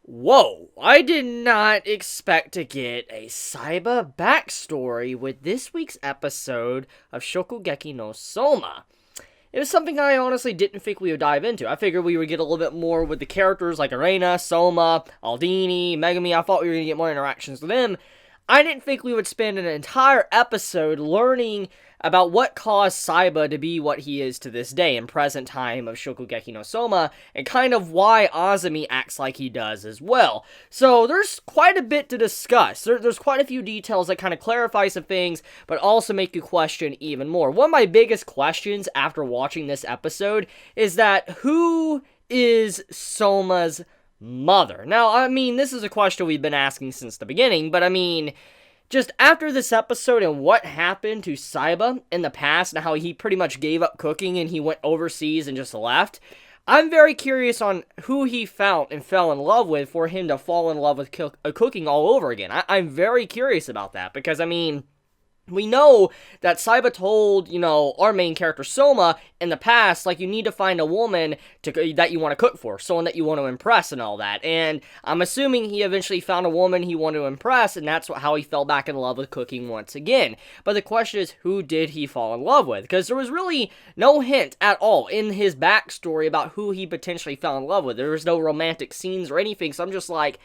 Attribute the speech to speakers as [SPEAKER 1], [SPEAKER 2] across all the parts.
[SPEAKER 1] Whoa, I did not expect to get a Saiba backstory with this week's episode of Shokugeki no Soma. It was something I honestly didn't think we would dive into. I figured we would get a little bit more with the characters like Arena, Soma, Aldini, Megami. I thought we were going to get more interactions with them. I didn't think we would spend an entire episode learning about what caused Saiba to be what he is to this day in present time of Shokugeki no Soma, and kind of why Azumi acts like he does as well. So there's quite a bit to discuss. There's quite a few details that kind of clarify some things, but also make you question even more. One of my biggest questions after watching this episode is that who is Soma's mother? Now, I mean, this is a question we've been asking since the beginning, but I mean, just after this episode and what happened to Saiba in the past and how he pretty much gave up cooking and he went overseas and just left, I'm very curious on who he found and fell in love with for him to fall in love with cooking all over again. I'm very curious about that because, I mean, we know that Saiba told, our main character Soma in the past, like, you need to find a woman that you want to cook for, someone that you want to impress and all that. And I'm assuming he eventually found a woman he wanted to impress, and that's how he fell back in love with cooking once again. But the question is, who did he fall in love with? Because there was really no hint at all in his backstory about who he potentially fell in love with. There was no romantic scenes or anything, so I'm just like,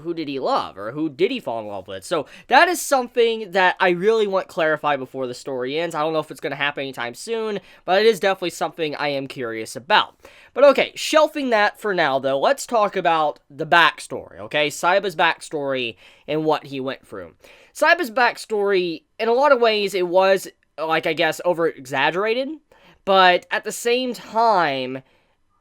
[SPEAKER 1] who did he love, or who did he fall in love with? So that is something that I really want clarified before the story ends. I don't know if it's going to happen anytime soon, but it is definitely something I am curious about. But okay, shelving that for now, though, let's talk about the backstory, okay? Saiba's backstory and what he went through. Saiba's backstory, in a lot of ways, it was, like, I guess, over-exaggerated, but at the same time,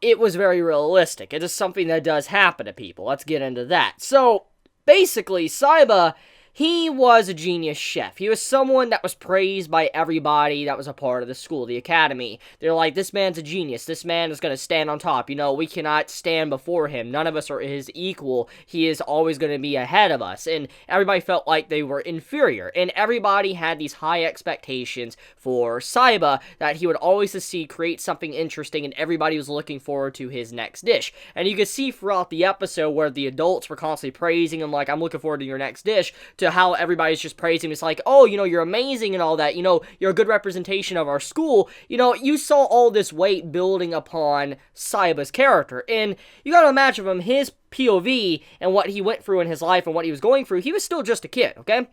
[SPEAKER 1] it was very realistic. It is something that does happen to people. Let's get into that. So, basically, Saiba, he was a genius chef. He was someone that was praised by everybody that was a part of the school, the academy. They're like, this man's a genius. This man is going to stand on top. We cannot stand before him. None of us are his equal. He is always going to be ahead of us. And everybody felt like they were inferior. And everybody had these high expectations for Saiba that he would always succeed, create something interesting, and everybody was looking forward to his next dish. And you could see throughout the episode where the adults were constantly praising him, like, I'm looking forward to your next dish, to how everybody's just praising him. It's like, oh, you're amazing and all that, you're a good representation of our school. You saw all this weight building upon Saiba's character, and you gotta imagine from his POV and what he went through in his life and what he was going through, he was still just a kid, okay?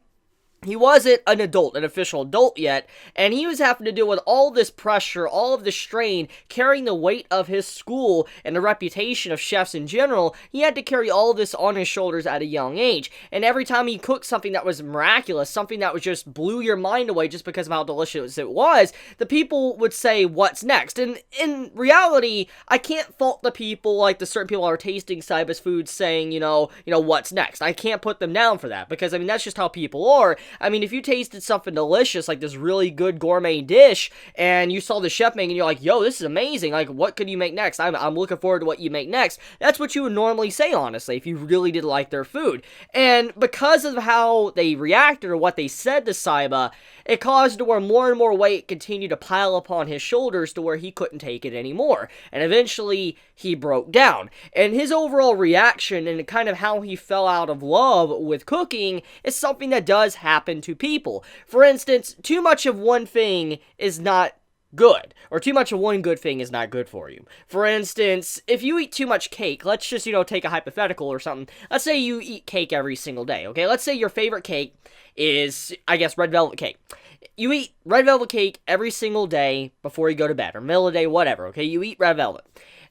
[SPEAKER 1] He wasn't an adult, an official adult yet, and he was having to deal with all this pressure, all of this strain, carrying the weight of his school and the reputation of chefs in general. He had to carry all this on his shoulders at a young age, and every time he cooked something that was miraculous, something that was just blew your mind away just because of how delicious it was, the people would say, what's next? And in reality, I can't fault the people, like the certain people are tasting Saiba's food saying, what's next? I can't put them down for that, because, that's just how people are. If you tasted something delicious, like this really good gourmet dish, and you saw the chef make, and you're like, yo, this is amazing, like, what could you make next? I'm looking forward to what you make next. That's what you would normally say, honestly, if you really did like their food. And because of how they reacted, or what they said to Saiba, it caused to where more and more weight continued to pile upon his shoulders to where he couldn't take it anymore. And eventually, he broke down. And his overall reaction and kind of how he fell out of love with cooking is something that does happen to people. For instance, too much of one thing is not good, or too much of one good thing is not good for you. For instance, if you eat too much cake, let's just, take a hypothetical or something. Let's say you eat cake every single day, okay? Let's say your favorite cake is, I guess, red velvet cake. You eat red velvet cake every single day before you go to bed, or middle of the day, whatever, okay? You eat red velvet.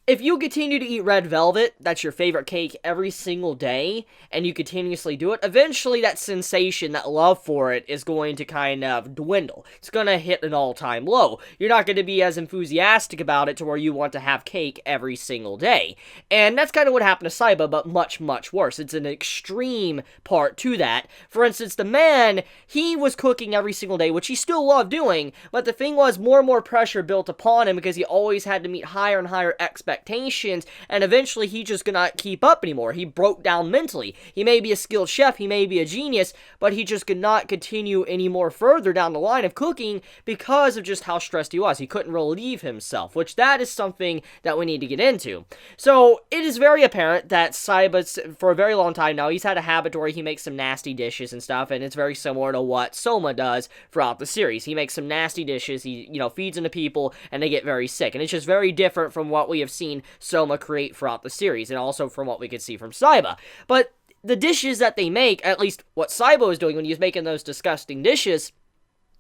[SPEAKER 1] If you continue to eat red velvet, that's your favorite cake every single day, and you continuously do it, eventually that sensation, that love for it, is going to kind of dwindle. It's going to hit an all-time low. You're not going to be as enthusiastic about it to where you want to have cake every single day. And that's kind of what happened to Saiba, but much, much worse. It's an extreme part to that. For instance, the man, he was cooking every single day, which he still loved doing, but the thing was, more and more pressure built upon him because he always had to meet higher and higher expectations expectations, and eventually he just could not keep up anymore. He broke down mentally. He may be a skilled chef, he may be a genius, but he just could not continue any more further down the line of cooking because of just how stressed he was. He couldn't relieve himself, which that is something that we need to get into. So it is very apparent that Saiba, for a very long time now, he's had a habit where he makes some nasty dishes and stuff, and it's very similar to what Soma does throughout the series. He makes some nasty dishes, he, feeds them to people, and they get very sick. And it's just very different from what we have seen Soma create throughout the series, and also from what we could see from Saiba. But the dishes that they make, at least what Saiba was doing when he was making those disgusting dishes,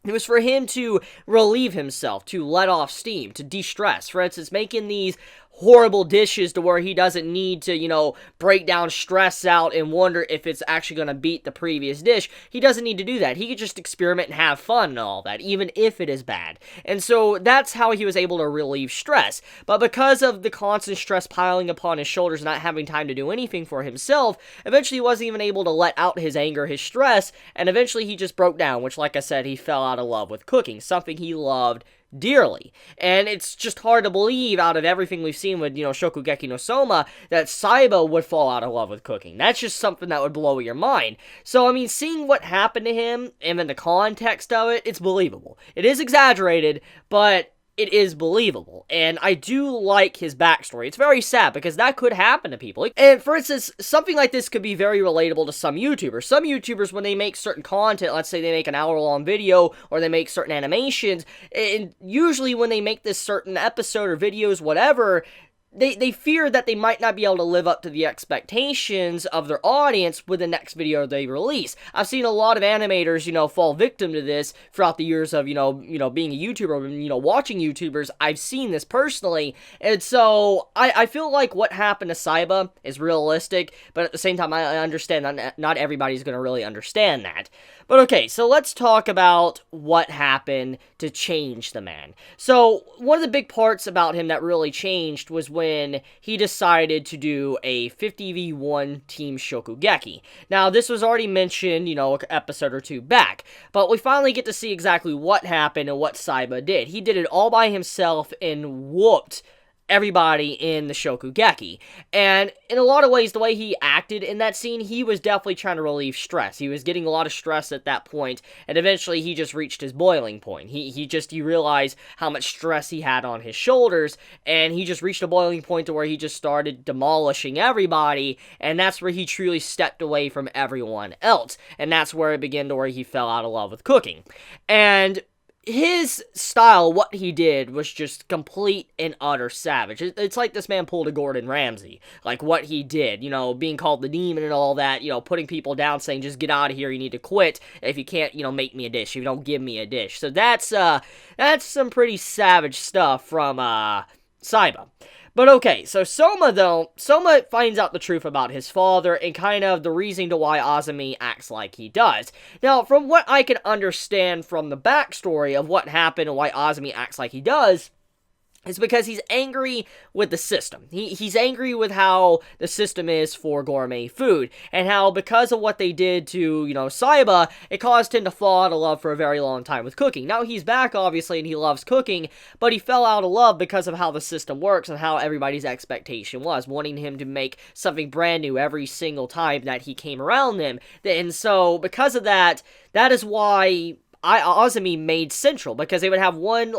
[SPEAKER 1] it was for him to relieve himself, to let off steam, to de-stress. For instance, making these horrible dishes to where he doesn't need to, break down, stress out, and wonder if it's actually going to beat the previous dish. He doesn't need to do that. He could just experiment and have fun and all that, even if it is bad. And so that's how he was able to relieve stress. But because of the constant stress piling upon his shoulders, not having time to do anything for himself, eventually he wasn't even able to let out his anger, his stress, and eventually he just broke down, which, like I said, he fell out of love with cooking, something he loved dearly. And it's just hard to believe, out of everything we've seen with, Shokugeki no Soma, that Saiba would fall out of love with cooking. That's just something that would blow your mind. So, seeing what happened to him, and then the context of it, it's believable. It is exaggerated, but it is believable, and I do like his backstory. It's very sad, because that could happen to people. And, for instance, something like this could be very relatable to some YouTubers. Some YouTubers, when they make certain content, let's say they make an hour-long video, or they make certain animations, and usually when they make this certain episode or videos, whatever, they fear that they might not be able to live up to the expectations of their audience with the next video they release. I've seen a lot of animators, fall victim to this throughout the years of, being a YouTuber and, watching YouTubers. I've seen this personally, and so I feel like what happened to Saiba is realistic, but at the same time, I understand that not everybody's going to really understand that. But okay, so let's talk about what happened to change the man. So, one of the big parts about him that really changed was when he decided to do a 50v1 Team Shokugeki. Now, this was already mentioned, an episode or two back, but we finally get to see exactly what happened and what Saiba did. He did it all by himself and whooped everybody in the Shokugeki. And in a lot of ways, the way he acted in that scene, he was definitely trying to relieve stress. He was getting a lot of stress at that point, and eventually he just reached his boiling point. He realized how much stress he had on his shoulders, and he just reached a boiling point to where he just started demolishing everybody, and that's where he truly stepped away from everyone else. And that's where it began to where he fell out of love with cooking. And his style, what he did, was just complete and utter savage. It's like this man pulled a Gordon Ramsay. Like, what he did, being called the demon and all that, putting people down, saying, just get out of here, you need to quit if you can't, make me a dish, if you don't give me a dish. So that's some pretty savage stuff from, Saiba. But okay, so Soma finds out the truth about his father and kind of the reason to why Azumi acts like he does. Now, from what I can understand from the backstory of what happened and why Azumi acts like he does, it's because he's angry with the system. He's angry with how the system is for gourmet food, and how because of what they did to, Saiba, it caused him to fall out of love for a very long time with cooking. Now he's back, obviously, and he loves cooking, but he fell out of love because of how the system works and how everybody's expectation was, wanting him to make something brand new every single time that he came around them. And so, because of that, that is why Azumi made Central, because they would have one,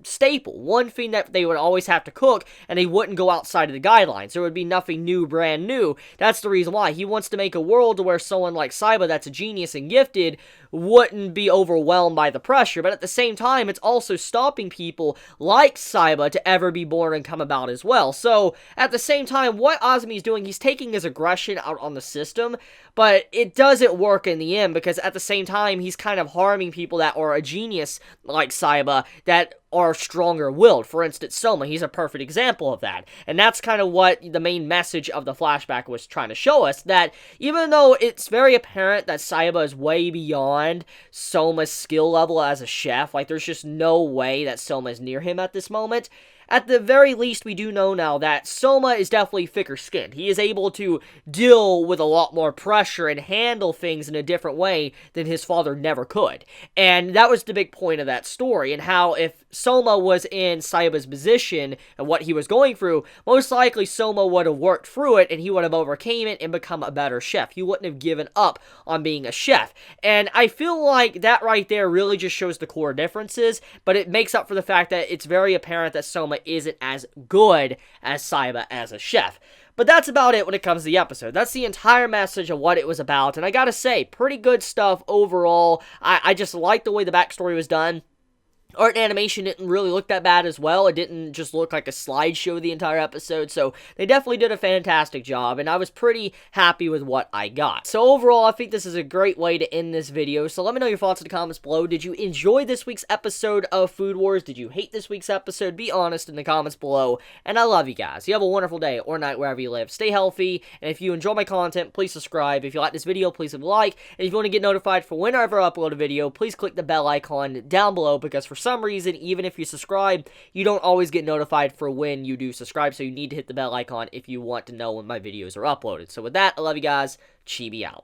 [SPEAKER 1] staple, one thing that they would always have to cook, and they wouldn't go outside of the guidelines. There would be nothing new, brand new. That's the reason why. He wants to make a world where someone like Saiba, that's a genius and gifted, wouldn't be overwhelmed by the pressure, but at the same time, it's also stopping people like Saiba to ever be born and come about as well. So, at the same time, what Azumi's doing, he's taking his aggression out on the system, but it doesn't work in the end, because at the same time, he's kind of harming people that are a genius like Saiba, that are stronger-willed. For instance, Soma, he's a perfect example of that. And that's kind of what the main message of the flashback was trying to show us, that even though it's very apparent that Saiba is way beyond beyond Soma's skill level as a chef. Like, there's just no way that Soma is near him at this moment. At the very least, we do know now that Soma is definitely thicker-skinned. He is able to deal with a lot more pressure and handle things in a different way than his father never could. And that was the big point of that story, and how if Soma was in Saiba's position and what he was going through, most likely Soma would have worked through it and he would have overcame it and become a better chef. He wouldn't have given up on being a chef. And I feel like that right there really just shows the core differences, but it makes up for the fact that it's very apparent that Soma isn't as good as Saiba as a chef. But that's about it when it comes to the episode. That's the entire message of what it was about, and I gotta say, pretty good stuff overall. I just like the way the backstory was done. Art and animation didn't really look that bad as well. It didn't just look like a slideshow the entire episode, so they definitely did a fantastic job, and I was pretty happy with what I got. So overall, I think this is a great way to end this video, so let me know your thoughts in the comments below. Did you enjoy this week's episode of Food Wars? Did you hate this week's episode? Be honest in the comments below, and I love you guys. You have a wonderful day or night wherever you live. Stay healthy, and if you enjoy my content, please subscribe. If you like this video, please leave a like, and if you want to get notified for whenever I upload a video, please click the bell icon down below, because for some reason, even if you subscribe, you don't always get notified for when you do subscribe, so you need to hit the bell icon if you want to know when my videos are uploaded. So with that, I love you guys. Chibi out.